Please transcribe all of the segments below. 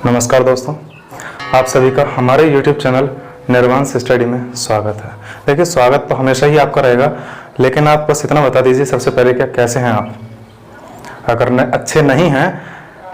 नमस्कार दोस्तों, आप सभी का हमारे YouTube चैनल निर्वांश स्टडी में स्वागत है। देखिए, स्वागत तो हमेशा ही आपका रहेगा, लेकिन आप बस इतना बता दीजिए सबसे पहले क्या कैसे हैं आप। अगर अच्छे नहीं हैं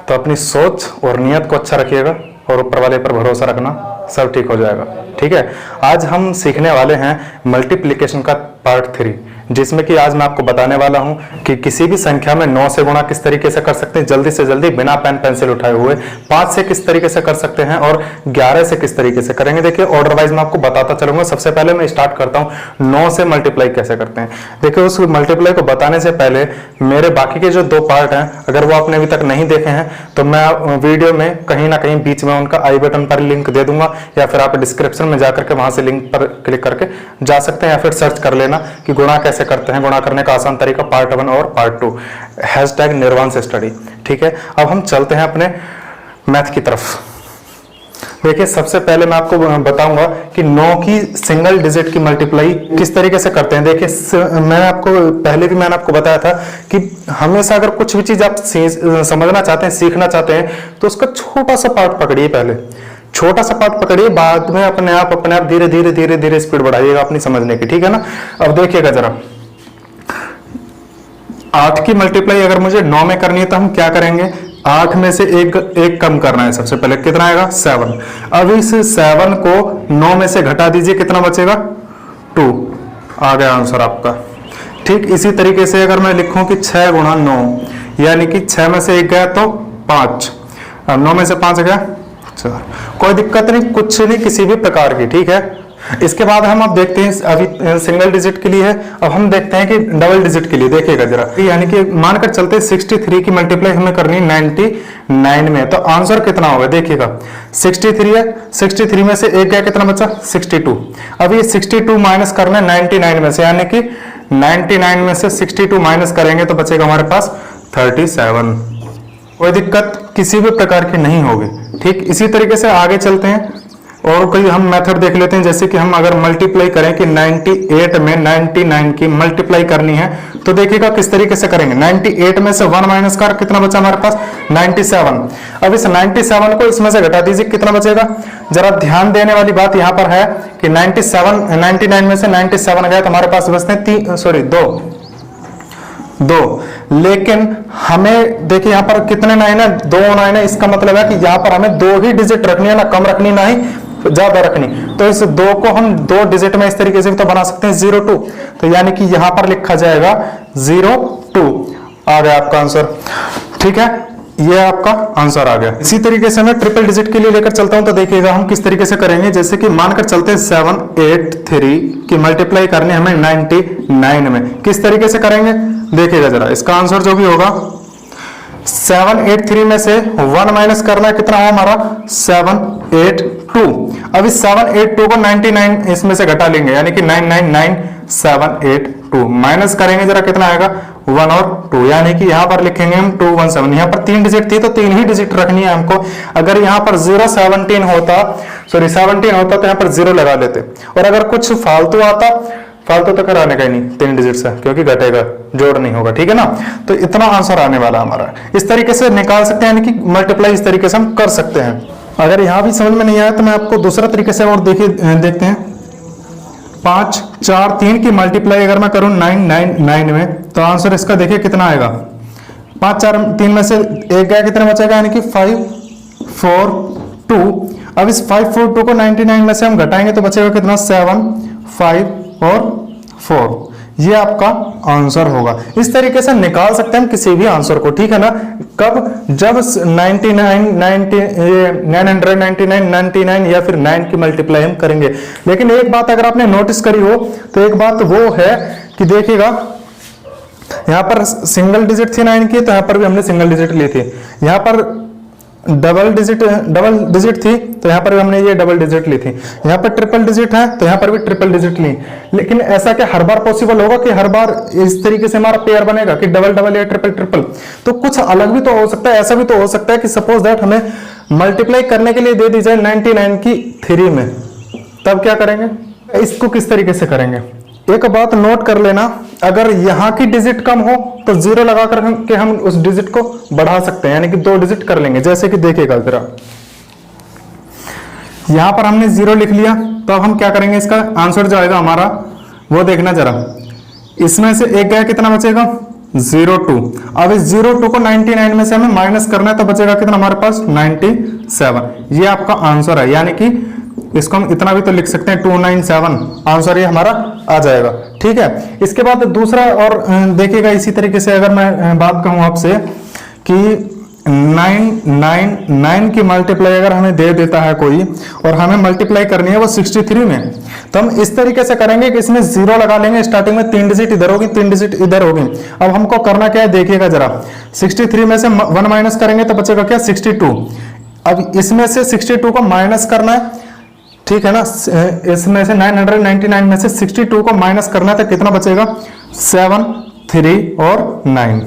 तो अपनी सोच और नियत को अच्छा रखिएगा और ऊपर वाले पर भरोसा रखना, सब ठीक हो जाएगा। ठीक है, आज हम सीखने वाले हैं मल्टीप्लिकेशन का पार्ट 3, जिसमें कि आज मैं आपको बताने वाला हूं कि किसी भी संख्या में 9 से गुणा किस तरीके से कर सकते हैं जल्दी से जल्दी बिना पेन पेंसिल उठाए हुए, 5 से किस तरीके से कर सकते हैं और 11 से किस तरीके से करेंगे। देखिए, ऑर्डर वाइज मैं आपको बताता चलूंगा। सबसे पहले मैं स्टार्ट करता हूं 9 से मल्टीप्लाई कैसे करते हैं। देखिए, उस मल्टीप्लाई को बताने से पहले मेरे बाकी के जो 2 पार्ट हैं, अगर वो आपने अभी तक नहीं देखे हैं तो मैं वीडियो में कहीं ना कहीं बीच में उनका आई बटन पर लिंक दे दूंगा, या फिर आप डिस्क्रिप्शन में जाकर के वहां से लिंक पर क्लिक करके जा सकते हैं, या फिर सर्च कर लेना कि गुणा कैसे करते हैं, गुणा करने का आसान तरीका पार्ट 1 और पार्ट 2, हैशटैग निर्वांश स्टडी। ठीक है, अब हम चलते हैं अपने मैथ की तरफ। देखिए, सबसे पहले मैं आपको बताऊंगा कि 9 की सिंगल डिजिट की मल्टीप्लाई किस तरीके से करते हैं। देखिए, मैंने आपको बताया था कि हमेशा अगर कुछ भी चीज आप समझना चाहते हैं, सीखना चाहते हैं, तो उसका छोटा सा पार्ट पकड़िए, पहले छोटा सा पार्ट पकड़िए, बाद में अपने आप धीरे धीरे स्पीड बढ़ाइएगा अपनी समझने की। ठीक है ना। अब देखिएगा जरा, 8 की मल्टीप्लाई अगर मुझे 9 में करनी है तो हम क्या करेंगे, 8 में से एक कम करना है। सबसे पहले कितना आएगा, 7। अब इस 7 को 9 में से घटा दीजिए, कितना बचेगा, 2। आ गया आंसर आपका। ठीक इसी तरीके से अगर मैं लिखूं कि 6 गुणा 9, यानी कि 6 में से 1 गया तो 5, अब 9 में से 5 गया 4। कोई दिक्कत नहीं, कुछ नहीं किसी भी प्रकार की। ठीक है, इसके बाद हम अब देखते हैं, अभी सिंगल डिजिट के लिए है, अब हम देखते हैं कि डबल डिजिट के लिए। देखिएगा जरा, यानी कि मानकर चलते हैं 63 की मल्टीप्लाई हमें करनी 99 में, तो आंसर कितना होगा। देखिएगा 63 है, 63 में से 1 गया, कितना बचा, 62। अब ये 62 माइनस करना है 99 में से, यानी कि 99 में से 62 माइनस करेंगे तो बचेगा हमारे पास 37। कोई दिक्कत किसी भी प्रकार की नहीं होगी। ठीक इसी तरीके से आगे चलते हैं और कोई हम मेथड देख लेते हैं। जैसे कि हम अगर मल्टीप्लाई करें कि 98 में 99 की मल्टीप्लाई करनी है, तो देखिएगा किस तरीके से करेंगे। 98 में से 1 माइनस कर, कितना बचा हमारे पास, 97। अब इस 97 को इसमें से घटा दीजिए, कितना बचेगा। जरा ध्यान देने वाली बात यहां पर है कि 99 में से 97 गया तो हमारे पास बचते हैं 2। लेकिन हमें देखिए यहां पर कितने 9 है, 2 9 है। इसका मतलब है कि यहां पर हमें 2 ही डिजिट रखनी है, ना कम रखनी ना ही ज्यादा रखनी। तो इस 2 को हम 2 डिजिट में इस तरीके से भी तो बना सकते हैं 02, तो यानी कि यहां पर लिखा जाएगा 02। आ गया आपका आंसर। ठीक है, ये आपका आंसर आ गया। इसी तरीके से मैं ट्रिपल डिजिट के लिए लेकर चलता हूं, तो देखिएगा हम किस तरीके से करेंगे। जैसे कि मानकर चलते हैं 783 की मल्टीप्लाई करनी हमें 99 में, किस तरीके से करेंगे देखिएगा जरा। इसका आंसर जो भी होगा, 783 में से 1 माइनस करना है, कितना है हमारा, 782। अब इस 782 को 99 इसमें से घटा लेंगे, यानी कि 999782 माइनस करेंगे जरा, कितना आएगा, 1 और 2, यानी कि यहां पर लिखेंगे हम 217। यहां पर 3 डिजिट थी तो 3 ही डिजिट रखनी है हमको। अगर यहां पर 17 होता तो यहां पर 0 लगा लेते, और अगर कुछ फालतू तो कराने का ही नहीं 3 डिजिट से, क्योंकि घटेगा, जोड़ नहीं होगा। ठीक है ना। तो इतना आंसर आने वाला हमारा, इस तरीके से निकाल सकते हैं, यानी कि मल्टीप्लाई इस तरीके से हम कर सकते हैं। अगर यहां भी समझ में नहीं आया तो मैं आपको दूसरा तरीके से और देखते हैं। 5 4 3 की मल्टीप्लाई अगर मैं करूं 999 में, तो आंसर इसका देखिए कितना आएगा। 5 4 3 में से 1 गया, कितना बचेगा, यानी कि 542। अब इस 542 को 99 में से हम घटाएंगे तो बचेगा कितना, 7 5 और 4। ये आपका आंसर होगा। इस तरीके से निकाल सकते हैं हम किसी भी आंसर को। ठीक है ना। कब, जब 999 या फिर 9 की मल्टीप्लाई हम करेंगे। लेकिन एक बात अगर आपने नोटिस करी हो तो एक बात वो है कि देखिएगा, यहां पर सिंगल डिजिट थी 9 की, तो यहां पर भी हमने सिंगल डिजिट ली थी। यहां पर डबल डिजिट थी तो यहां पर भी हमने ये डबल डिजिट ली थी। यहां पर ट्रिपल डिजिट है तो यहां पर भी ट्रिपल डिजिट ली। लेकिन ऐसा क्या हर बार पॉसिबल होगा कि हर बार इस तरीके से हमारा पेयर बनेगा कि डबल डबल या ट्रिपल ट्रिपल? तो कुछ अलग भी तो हो सकता है। ऐसा भी तो हो सकता है कि सपोज दैट हमें मल्टीप्लाई करने के लिए दे दी जाए 99 की 3 में, तब क्या करेंगे, इसको किस तरीके से करेंगे। एक बात नोट कर लेना, अगर यहां की डिजिट कम हो तो 0 लगा कर के हम उस डिजिट को बढ़ा सकते हैं, यानी कि 2 डिजिट कर लेंगे। जैसे कि देखिएगा जरा, यहां पर हमने 0 लिख लिया, तो अब हम क्या करेंगे, इसका आंसर जो आएगा हमारा वो देखना जरा। इसमें से एक गया, कितना बचेगा 02। अब इस 02 को 99 में से हमें माइनस करना है, तो बचेगा कितना हमारे पास 97। ये आपका आंसर है, यानी कि इसको हम इतना भी तो लिख सकते हैं 297, आंसर ये हमारा आ जाएगा। ठीक है, इसके बाद दूसरा और देखिएगा इसी तरीके से अगर मैं बात कहूं आपसे कि 999 की मल्टीप्लाई अगर हमें दे देता है कोई और हमें मल्टीप्लाई करनी है वो 63 में, तो हम इस तरीके से करेंगे कि इसमें 0 लगा लेंगे, स्टार्टिंग में 3 डिजिट इधर होगी 3 डिजिट इधर होगी। अब हमको करना क्या है देखिएगा जरा, 63 में से 1 माइनस करेंगे तो बचेगा क्या 62। अब इसमें से 62 को माइनस करना है, ठीक है ना, इसमें से 999 में से 62 को माइनस करना है तो कितना बचेगा 7, 3 और 9।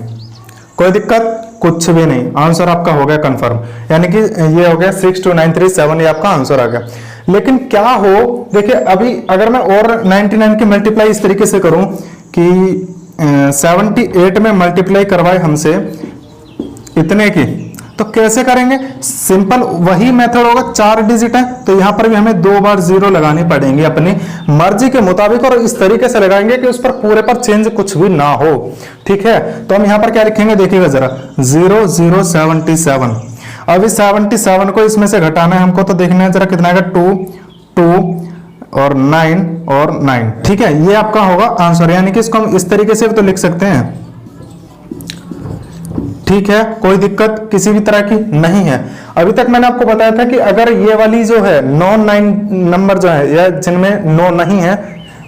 कोई दिक्कत कुछ भी नहीं, आंसर आपका हो गया कंफर्म, यानी कि ये हो गया 62937, ये आपका आंसर आ गया। लेकिन क्या हो, देखिए अभी अगर मैं और 99 की मल्टीप्लाई इस तरीके से करूं कि 78 में मल्टीप्लाई करवाए हमसे इतने की, तो कैसे करेंगे, सिंपल वही मेथड होगा, 4 डिजिट है तो यहां पर भी हमें 2 बार 0 लगानी पड़ेंगी अपनी मर्जी के मुताबिक, और इस तरीके से लगाएंगे कि उस पर पूरे पर चेंज कुछ भी ना हो। ठीक है, तो हम यहां पर क्या लिखेंगे देखिएगा जरा, 0077। अब इस 77 को इसमें से घटाना है हमको, तो देखना है जरा कितना आएगा, 2, 2 और 9 और 9। ठीक है, ये आपका होगा आंसर, यानी कि इसको हम इस तरीके से भी तो लिख सकते हैं। ठीक है, कोई दिक्कत किसी भी तरह की नहीं है। अभी तक मैंने आपको बताया था कि अगर ये वाली जो है नॉन 9 नंबर जो है या जिनमें 9 नहीं है,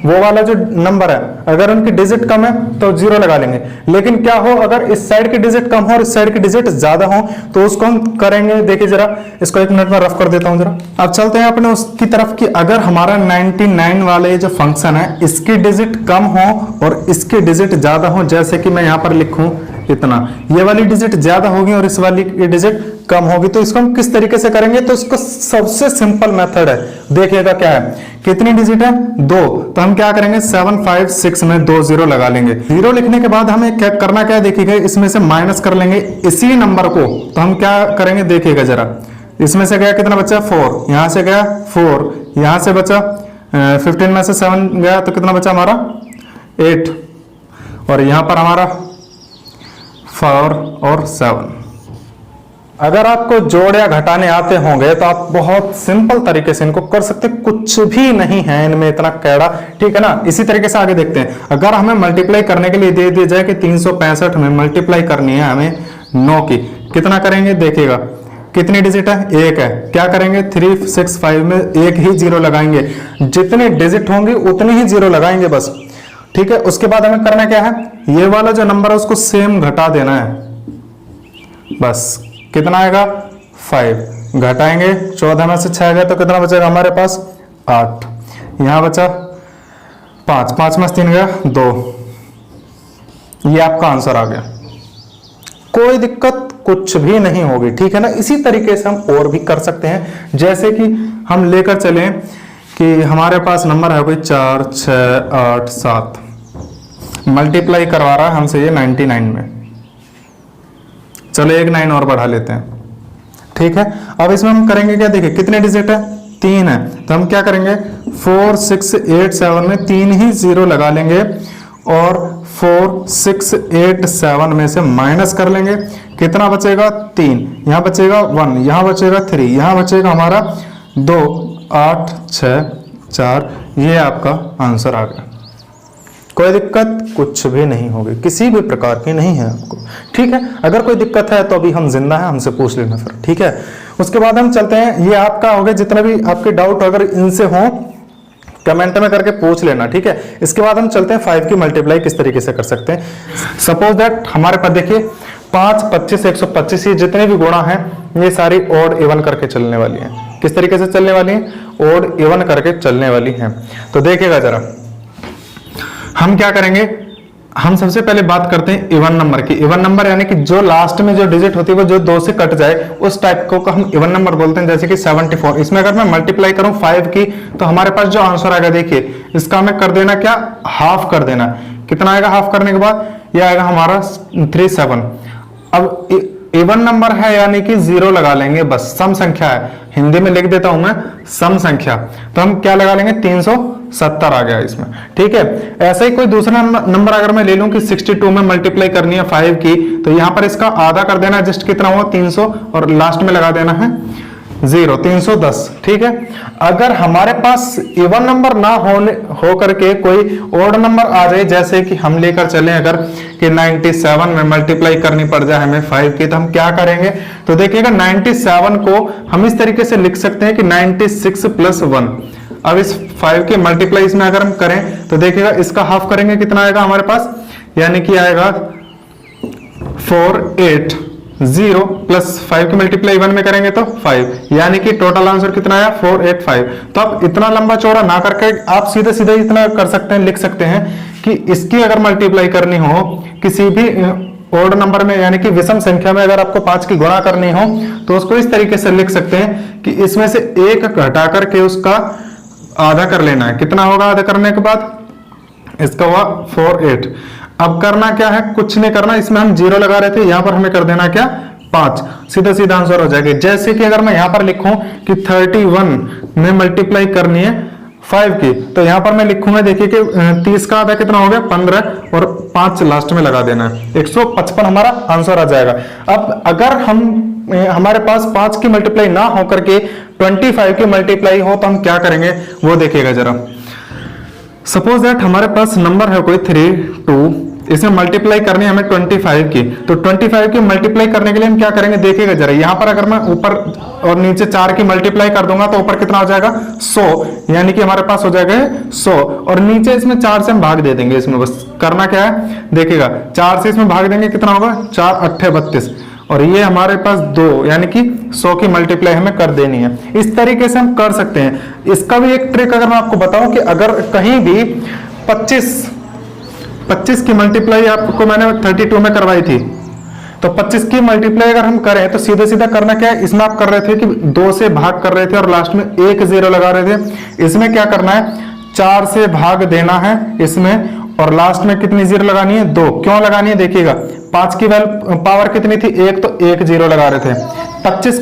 वो वाला जो नंबर है अगर उनकी डिजिट कम है तो 0 लगा लेंगे। लेकिन क्या हो अगर इस साइड की डिजिट कम हो और इस साइड की डिजिट ज्यादा हो, तो उसको हम करेंगे, देखिए जरा इसको 1 मिनट में रफ कर देता हूं जरा। अब चलते हैं अपने उसकी तरफ कि अगर हमारा 99 वाले जो फंक्शन है इसकी डिजिट कम हो और इसकी डिजिट ज्यादा हो, जैसे कि मैं यहां पर लिखूं इतना, ये वाली डिजिट ज्यादा होगी और इस वाली की डिजिट कम होगी, तो इसको हम किस तरीके से करेंगे, तो इसको सबसे सिंपल मेथड है, देखिएगा क्या है, कितनी डिजिट है 2, तो हम क्या करेंगे 756 में 2 0 लगा लेंगे। 0 लिखने के बाद हमें क्या करना, क्या देखिएगा इसमें से माइनस कर लेंगे इसी नंबर को, तो हम क्या करेंगे देखिएगा जरा, इसमें से गया कितना बचा 4, यहां से गया 4, यहां से बचा 15 में से 7 गया तो कितना बचा हमारा 8, और यहां पर हमारा 4 और 7। अगर आपको जोड़ या घटाने आते होंगे तो आप बहुत सिंपल तरीके से इनको कर सकते, कुछ भी नहीं है इनमें इतना कैड़ा। ठीक है ना, इसी तरीके से आगे देखते हैं। अगर हमें मल्टीप्लाई करने के लिए दे दिया जाए कि 365 में मल्टीप्लाई करनी है हमें 9 की, कितना करेंगे देखिएगा, कितनी डिजिट है 1 है, क्या करेंगे 365 में एक ही 0 लगाएंगे, जितनी डिजिट होंगी उतनी ही 0 लगाएंगे बस। ठीक है, उसके बाद हमें करना क्या है, ये वाला जो नंबर है उसको सेम घटा देना है बस। कितना आएगा 5, घटाएंगे 14 में से 6 गया तो कितना बचेगा हमारे पास 8, यहां बचा 5, 5 में से 3 गया 2, ये आपका आंसर आ गया। कोई दिक्कत कुछ भी नहीं होगी। ठीक है ना, इसी तरीके से हम और भी कर सकते हैं, जैसे कि हम लेकर चलें कि हमारे पास नंबर है कोई 4, 6, 8, 7, मल्टीप्लाई करवा रहा है हमसे ये 99 में, चलो एक 9 और बढ़ा लेते हैं। ठीक है, अब इसमें हम करेंगे क्या, देखिए कितने डिजिट है 3 है, तो हम क्या करेंगे 4, 6, 8, 7 में 3 ही 0 लगा लेंगे और 4, 6, 8, 7 में से माइनस कर लेंगे, कितना बचेगा 3, यहां बचेगा 1, यहां बचेगा 3, यहां बचेगा हमारा 2, 8, 6, 4, ये आपका आंसर आ गया। कोई दिक्कत कुछ भी नहीं होगी, किसी भी प्रकार की नहीं है आपको। ठीक है, अगर कोई दिक्कत है तो अभी हम जिंदा हैं, हमसे पूछ लेना फिर। ठीक है, उसके बाद हम चलते हैं, ये आपका हो गया, जितने भी आपके डाउट अगर इनसे हो कमेंट में करके पूछ लेना। ठीक है, इसके बाद हम चलते हैं 5 की मल्टीप्लाई किस तरीके से कर सकते हैं। सपोज दैट हमारे पास देखिए 5, 25, 125, ये जितने भी गुणा हैं ये सारी ओड इवन करके चलने वाली हैं। किस तरीके से चलने वाली हैं, ओड इवन करके चलने वाली हैं। तो देखिएगा जरा, हम क्या करेंगे, हम सबसे पहले बात करते हैं इवन नंबर की। इवन नंबर यानी कि जो लास्ट में जो डिजिट होती है वो जो 2 से कट जाए, उस टाइप को हम इवन नंबर बोलते हैं। जैसे कि 74, इसमें अगर मैं मल्टीप्लाई करूं 5 की, तो हमारे पास जो आंसर आएगा देखिए, इसका हमें कर देना क्या, हाफ कर देना। कितना आएगा हाफ करने के बाद, ये आएगा हमारा 37। अब इवन नंबर है यानी कि 0 लगा लेंगे, बस सम संख्या है, हिंदी में लिख देता हूं मैं सम संख्या, तो हम क्या लगा लेंगे 370 आ गया इसमें। ठीक है, ऐसा ही कोई दूसरा नंबर अगर मैं ले लूं कि 62 में मल्टीप्लाई करनी है 5 की, तो यहां पर इसका आधा कर देना है, जस्ट कितना हुआ 300, और लास्ट में लगा देना है 0, 310। ठीक है, अगर हमारे पास इवन नंबर ना हो करके कोई ओड नंबर आ जाए, जैसे कि हम लेकर चले अगर कि 97 में मल्टीप्लाई करनी पड़ जाए हमें 5 की, तो हम क्या करेंगे, तो देखिएगा 97 को हम इस तरीके से लिख सकते हैं कि 96 + 1। अब इस 5 के मल्टीप्लाई इसमें अगर हम करें तो देखिएगा इसका हाफ करेंगे, कितना आएगा हमारे पास, यानी कि आएगा 480 प्लस 5 की मल्टीप्लाई 1 में करेंगे तो 5, यानी कि टोटल आंसर कितना आया 485। तो आप इतना लंबा चौड़ा ना करके आप सीधे सीधे इतना कर सकते हैं, लिख सकते हैं कि इसकी अगर मल्टीप्लाई करनी हो किसी भी ओड नंबर में, यानी कि विषम संख्या में अगर आपको 5 की गुणा करनी हो, तो उसको इस तरीके से लिख सकते हैं कि इसमें से 1 घटा करके उसका आधा कर लेना है। कितना होगा आधा करने के बाद, इसका हुआ 48। अब करना क्या है, कुछ नहीं करना, इसमें हम 0 लगा रहे थे, यहां पर हमें कर देना क्या 5, सीधा सीधा आंसर हो जाएगा। जैसे कि अगर मैं यहां पर लिखूं कि 31 में मल्टीप्लाई करनी है 5 की, तो यहां पर मैं लिखूंगा, देखिए कि 30 का आधा कितना हो गया 15, और 5 लास्ट में लगा देना है, 155 हमारा आंसर आ जाएगा। अब अगर हमारे पास 5 की मल्टीप्लाई ना हो करके 25 की मल्टीप्लाई हो, तो हम क्या करेंगे वो देखिएगा जरा। सपोज दैट हमारे पास नंबर है कोई 3, 2, इसमें मल्टीप्लाई करनी है हमें 25 की, तो 25 की मल्टीप्लाई करने के लिए हम क्या करेंगे देखिएगा जरा। यहां पर अगर मैं ऊपर और नीचे 4 की मल्टीप्लाई कर दूंगा तो ऊपर कितना हो जाएगा 100, यानी कि हमारे पास हो जाएगा 100, और नीचे इसमें 4 से हम भाग दे देंगे। इसमें बस करना क्या है देखिएगा, 4 से इसमें भाग देंगे, कितना होगा 4 8 32, और ये हमारे पास 2, यानी कि 100 की मल्टीप्लाई हमें कर देनी है। इस तरीके से हम कर सकते हैं। इसका भी एक ट्रिक अगर मैं आपको बताऊं कि अगर कहीं भी 25 की मल्टीप्लाई आपको मैंने 32 में करवाई थी, तो 25 की मल्टीप्लाई अगर हम करें तो सीधे सीधा करना क्या है, इसमें आप कर रहे थे कि 2 से भाग कर रहे थे और लास्ट में 1 0 लगा रहे थे। इसमें क्या करना है 4 से भाग देना है इसमें, और लास्ट में कितनी 0 लगानी है 2। क्यों लगानी है देखिएगा, 5 की पावर कितनी थी 1, तो 1 0 लगा रहे थे। 25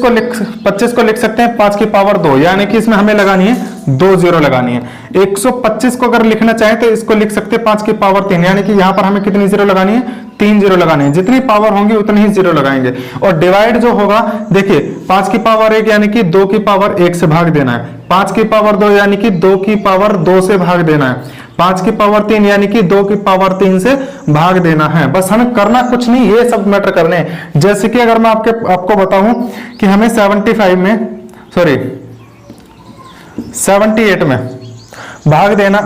को लिख सकते हैं 5 की पावर 2, यानी कि इसमें हमें लगानी है 2 0 लगानी है। 125 को अगर लिखना चाहें तो इसको लिख सकते हैं 5 की पावर 3, यानी कि यहां पर हमें कितनी 0 लगानी है 3 0 लगानी है। जितनी पावर होंगी उतनी ही 0 लगाएंगे। और डिवाइड जो होगा देखिए 5 की पावर 1 यानी कि 2 की पावर 1 से भाग देना है, 5 की पावर 2 यानी कि 2 की पावर 2 से भाग देना है, 5 की पावर 3 यानी कि 2 की पावर 3 से भाग देना है। बस हमें करना कुछ नहीं, ये सब मैटर करने हैं। जैसे कि अगर मैं आपको बताऊं कि हमें 78 में भाग देना,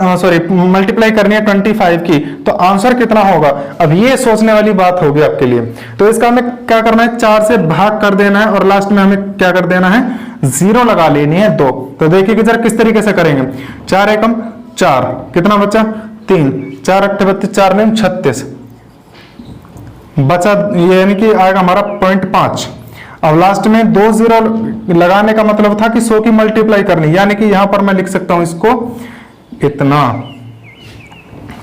मल्टीप्लाई करनी है 25 की, तो आंसर कितना होगा। अब ये सोचने वाली बात होगी आपके लिए। तो इसका हमें क्या करना है 4 से भाग कर देना है, और लास्ट में हमें क्या कर देना है 0 लगा लेनी है 2। तो देखिए कि जरा किस तरीके से करेंगे, 4 एकम 4, कितना बचा 3, 4 8 32, 4 9 36 बचा, यानी कि आएगा हमारा 0.5। अब लास्ट में 2 0 लगाने का मतलब था कि 100 की मल्टीप्लाई करनी, यानी कि यहां पर मैं लिख सकता हूं इसको इतना।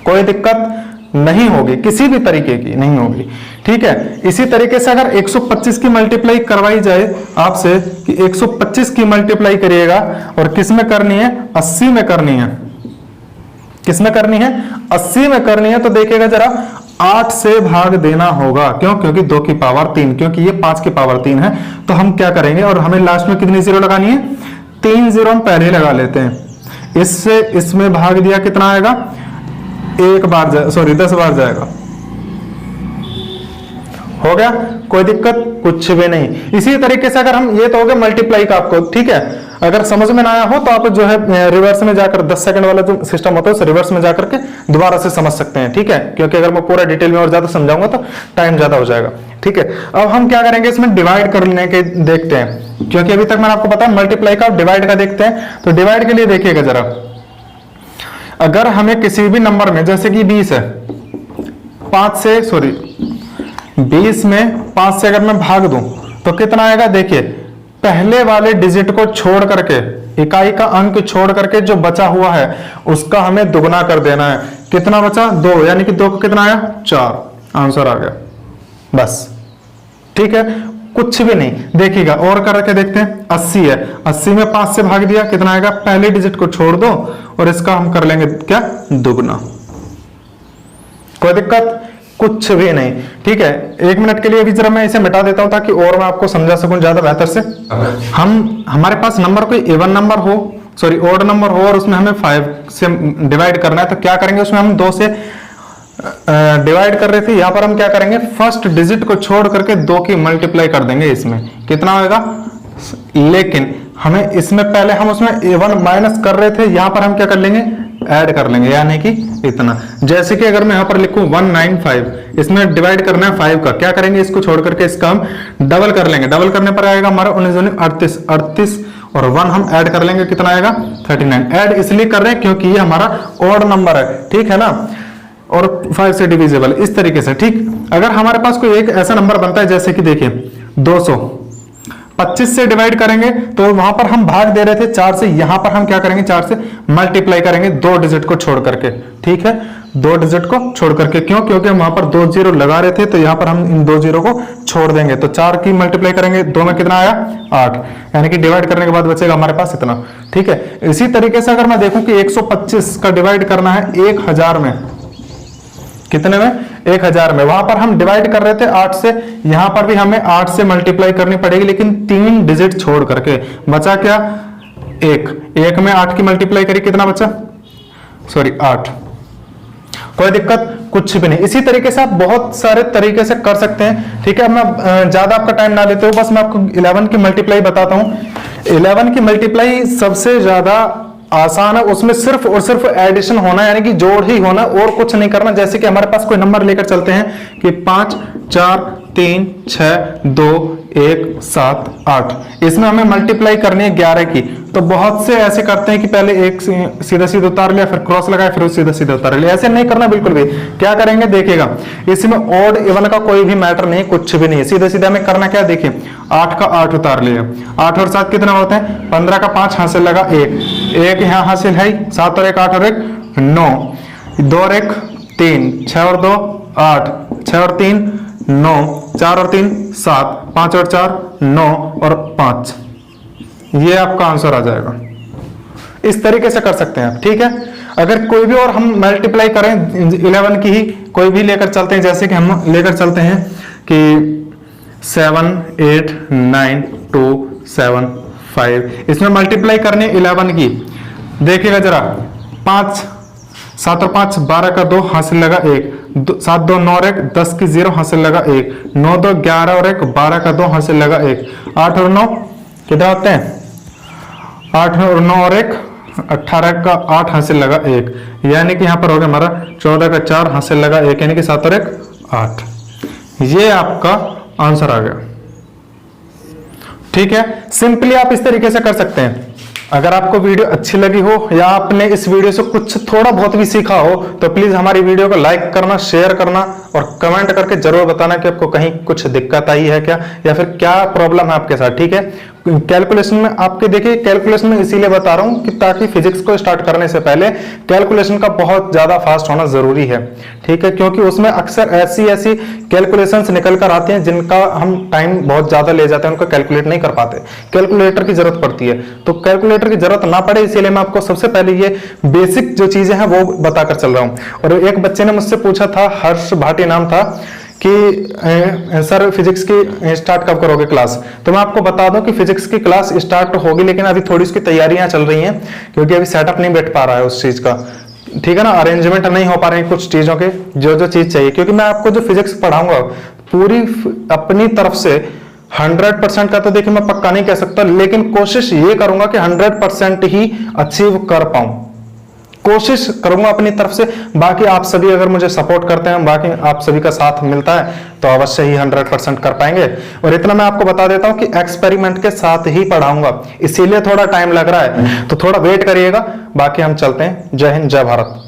कोई दिक्कत नहीं होगी, किसी भी तरीके की नहीं होगी। ठीक है, इसी तरीके से अगर 125 की मल्टीप्लाई करवाई जाए आपसे कि 125 की मल्टीप्लाई करिएगा, और किस में करनी है 80 में करनी है, किस में करनी है 80 में करनी है, तो देखिएगा जरा 8 से भाग देना होगा। क्यों, क्योंकि 2 की पावर 3, क्योंकि ये 5 की पावर 3 है। तो हम क्या करेंगे, और हमें लास्ट में कितनी 0 लगानी है 3 0 हम पहले लगा लेते हैं। इससे इसमें भाग दिया कितना आएगा 10 बार जाएगा। हो गया, कोई दिक्कत कुछ भी नहीं। इसी तरीके से अगर हम, ये तो हो गया मल्टीप्लाई का आपको, ठीक है। अगर समझ में ना आया हो तो आप जो है रिवर्स में जाकर 10 सेकंड वाला जो सिस्टम होता है उस रिवर्स में जाकर के दोबारा से समझ सकते हैं, ठीक है। क्योंकि अगर मैं पूरा डिटेल में और ज्यादा समझाऊंगा तो टाइम ज्यादा हो जाएगा, ठीक है। अब हम क्या करेंगे, इसमें डिवाइड करने के देखते हैं, क्योंकि अभी तक मैंने आपको बताया मल्टीप्लाई का, डिवाइड का देखते हैं। तो डिवाइड के लिए देखिएगा जरा, अगर हमें किसी भी नंबर में, जैसे कि 20 है, 20 में 5 से अगर मैं भाग दूं तो कितना आएगा, देखिए पहले वाले डिजिट को छोड़ करके, इकाई का अंक छोड़ करके जो बचा हुआ है उसका हमें दुगना कर देना है। कितना बचा 2, यानी कि 2 को कितना आया 4, आंसर आ गया बस, ठीक है। कुछ भी नहीं। देखिएगा और करके देखते हैं, 80 है, 80 में 5 से भाग दिया, कितना आएगा, पहले डिजिट को छोड़ दो और इसका हम कर लेंगे क्या, दुगना। कोई दिक्कत, कुछ भी नहीं। ठीक है, 1 मिनट के लिए भी जरा मैं इसे मिटा देता हूं ताकि और मैं आपको समझा सकूं ज्यादा बेहतर से। हमारे पास नंबर कोई इवन नंबर हो, सॉरी ऑड नंबर हो और उसमें हमें 5 से डिवाइड करना है, तो क्या करेंगे, उसमें हम 2 से डिवाइड कर रहे थे, यहां पर हम क्या करेंगे, फर्स्ट डिजिट को छोड़ करके 2 की मल्टीप्लाई कर देंगे, इसमें कितना होगा। लेकिन हमें इसमें पहले हम उसमें A1 माइनस कर रहे थे, यहां पर हम क्या कर लेंगे, ऐड कर लेंगे, यानी कि इतना। जैसे कि अगर मैं यहां पर लिखूं 195, इसमें डिवाइड करना है 5 का, क्या करेंगे, इसको छोड़ करके इसका हम डबल कर लेंगे, डबल करने पर आएगा हमारा 19 38 और 1 हम ऐड कर लेंगे, कितना आएगा, 39। ऐड इसलिए कर रहे हैं क्योंकि ये हमारा ऑड नंबर है, ठीक है ना, और 5 से डिविजिबल, इस तरीके से। ठीक, अगर हमारे पास कोई एक ऐसा नंबर बनता है जैसे कि देखिए 200, 25 से डिवाइड करेंगे तो वहां पर हम भाग दे रहे थे 4 से, यहां पर हम क्या करेंगे, 4 से मल्टीप्लाई करेंगे 2 डिजिट को छोड़ करके। ठीक है, 2 डिजिट को छोड़ करके, क्यों, क्योंकि हम वहां पर 2 जीरो लगा रहे थे, तो यहां पर हम इन 2 जीरो को छोड़ देंगे, तो 4 की मल्टीप्लाई करेंगे, 2 में कितना आया, 8, यानी कि डिवाइड करने के बाद बचेगा हमारे पास इतना। ठीक है, इसी तरीके से अगर मैं देखूं कि 125 का डिवाइड करना है 1000 में, कितने में, 1000 में, वहां पर हम डिवाइड कर रहे थे 8 से, यहां पर भी हमें 8 से मल्टीप्लाई करनी पड़ेगी, लेकिन 3 डिजिट छोड़ करके। बचा क्या, 1 में 8 की मल्टीप्लाई करी, कितना बचा, सॉरी 8। कोई दिक्कत, कुछ भी नहीं। इसी तरीके से आप बहुत सारे तरीके से कर सकते हैं। ठीक है, मैं ज्यादा आपका टाइम ना लेते हो, बस मैं आपको 11 की मल्टीप्लाई बताता हूं। 11 की मल्टीप्लाई सबसे ज्यादा आसान है, उसमें सिर्फ और सिर्फ एडिशन होना, यानी कि जोड़ ही होना, और कुछ नहीं करना। जैसे कि हमारे पास कोई नंबर लेकर चलते हैं कि 5 4 3 6 2 1 7 8, इसमें हमें मल्टीप्लाई करनी है 11 की। तो बहुत से ऐसे करते हैं कि पहले एक सीधा सीधा उतार लिया, फिर क्रॉस लगाया, फिर सीधा सीधा उतार लिया। ऐसे नहीं करना बिल्कुल भी। क्या करेंगे, देखिएगा, इसमें ऑड इवन का कोई भी मैटर नहीं, कुछ भी नहीं, सीधा सीधा हमें करना क्या, देखिए 8 का 8 उतार लिया, 8 और 7 कितना होते हैं, 15 का 5 हासिल लगा 1 यहाँ हासिल है, 7 और 1 8 और 1 9, 2 और 1 3, 6 और 2 8, 6 और 3 9, 4 और 3 7, 5 और 4 9 और 5, ये आपका आंसर आ जाएगा। इस तरीके से कर सकते हैं आप। ठीक है, अगर कोई भी और हम मल्टीप्लाई करें 11 की ही कोई भी लेकर चलते हैं, जैसे कि हम लेकर चलते हैं कि 7 8 9 2 7 5, इसमें मल्टीप्लाई करनी है 11 की। देखिएगा जरा, 5 7 और 5 12 का 2 हासिल लगा 1, 7 2 9 और 1 10 की 0 हासिल लगा 1, 9 2 11 और 1 12 का 2 हासिल लगा 1, 8 और 9 कितना होते हैं, 8 और 9 और 1 18 का 8 हासिल लगा 1, यानी कि यहां पर हो गया हमारा 14 का 4 हासिल लगा 1, यानी कि 7 और 1 8। ये आपका आंसर आ गया। ठीक है, सिंपली आप इस तरीके से कर सकते हैं। अगर आपको वीडियो अच्छी लगी हो या आपने इस वीडियो से कुछ थोड़ा बहुत भी सीखा हो, तो प्लीज हमारी वीडियो को लाइक करना, शेयर करना और कमेंट करके जरूर बताना कि आपको कहीं कुछ दिक्कत आई है क्या, या फिर क्या प्रॉब्लम है आपके साथ। ठीक है, कैलकुलेशन में आपके देखिए, कैलकुलेशन में इसीलिए बता रहा हूं कि ताकि फिजिक्स को स्टार्ट करने से पहले कैलकुलेशन का बहुत ज्यादा फास्ट होना जरूरी है। ठीक है, क्योंकि उसमें अक्सर ऐसी ऐसी कैलकुलेशंस निकल कर आती हैं जिनका हम टाइम बहुत ज्यादा ले जाते हैं, उनको कैलकुलेट नहीं कर पाते, कैलकुलेटर की जरूरत पड़ती है। तो कैलकुलेटर की जरूरत ना पड़े इसीलिए मैं आपको सबसे पहले ये बेसिक जो चीजें हैं वो बताकर चल रहा हूं। और एक बच्चे ने मुझसे पूछा था, हर्ष भाटी नाम था, कि सर फिजिक्स की स्टार्ट कब करोगे क्लास। तो मैं आपको बता दूं कि फिजिक्स की क्लास स्टार्ट होगी, लेकिन अभी थोड़ी उसकी तैयारियां चल रही हैं, क्योंकि अभी सेटअप नहीं बैठ पा रहा है उस चीज का। ठीक है ना, अरेंजमेंट नहीं हो पा रहे हैं कुछ चीजों के, जो जो चीज चाहिए। क्योंकि मैं आपको जो फिजिक्स पढ़ाऊंगा पूरी अपनी तरफ से 100% का तो देखिए मैं पक्का नहीं कह सकता, लेकिन कोशिश ये करूंगा कि 100% ही अचीव कर पाऊं, कोशिश करूंगा अपनी तरफ से। बाकी आप सभी अगर मुझे सपोर्ट करते हैं, बाकी आप सभी का साथ मिलता है, तो अवश्य ही 100% कर पाएंगे। और इतना मैं आपको बता देता हूं कि एक्सपेरिमेंट के साथ ही पढ़ाऊंगा, इसीलिए थोड़ा टाइम लग रहा है, तो थोड़ा वेट करिएगा। बाकी हम चलते हैं। जय हिंद, जय भारत।